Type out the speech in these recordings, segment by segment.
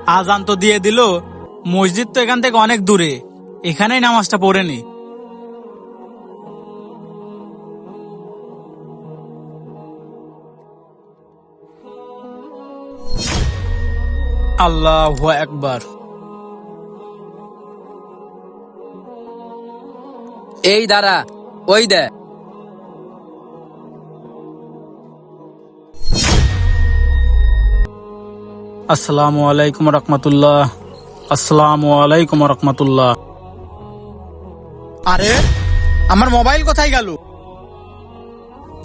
আজান তো দিয়ে দিল, মসজিদ তো এখান থেকে অনেক দূরে, এখানেই নামাজটা পড়ে নি। আল্লাহু আকবার। এই দাঁড়া, ওই দে। আসসালামু আলাইকুম রহমতুল্লাহ। আসসালামু আলাইকুম রহমতুল্লাহ। আরে আমার মোবাইল কোথায় গেল?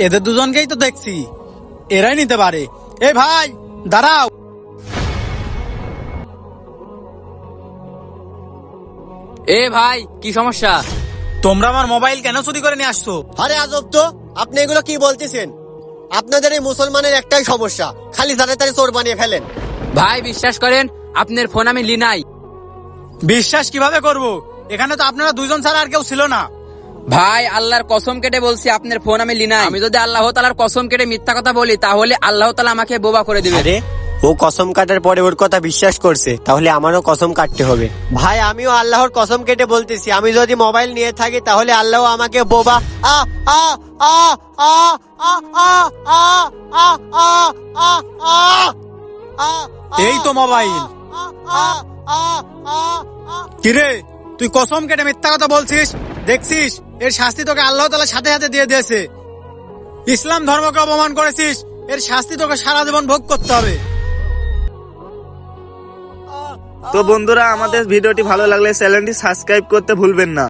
এদের দুজনকেই তো দেখছি, এরাই নিতে পারে। এই ভাই দাঁড়াও। এ ভাই, কি সমস্যা? তোমরা আমার মোবাইল কেন চুরি করে নিয়ে আসছো? আরে আজব তো, আপনি এগুলো কি বলতেছেন? আপনাদের এই মুসলমানের একটাই সমস্যা, খালি তাড়াতাড়ি চোর বানিয়ে ফেলেন। ভাই বিশ্বাস করেন, আপনার ফোন আমি লি নাই। বিশ্বাস কিভাবে করব? এখানে তো আপনারা দুইজন ছাড়া আর কেউ ছিল না। ভাই আল্লাহর কসম কেটে বলছি, আপনার ফোন আমি লি নাই। আমি যদি আল্লাহ তাআলার কসম কেটে মিথ্যা কথা বলি, তাহলে আল্লাহ তাআলা আমাকে বোবা করে দিবে। আরে ও কসম কাটার পরে ওর কথা বিশ্বাস করছে, তাহলে আমারও কসম কাটতে হবে। ভাই আমিও আল্লাহর কসম কেটে বলতেছি, আমি যদি মোবাইল নিয়ে থাকি তাহলে আল্লাহ আমাকে বোবা আ আ আ আ আ আ আ আ আ আ। এই তো মোবাইল। কিরে তুই কসম কেটে মিথ্যা কথা বলছিস? দেখছিস এর শাস্তি তোকে আল্লাহ তাআলা সাথে সাথে দিয়ে দিয়েছে। ইসলাম ধর্মকে অপমান করেছিস, এর শাস্তি তোকে সারা জীবন ভোগ করতে হবে। তো বন্ধুরা, আমাদের ভিডিওটি ভালো লাগলে চ্যানেলটি সাবস্ক্রাইব করতে ভুলবেন না।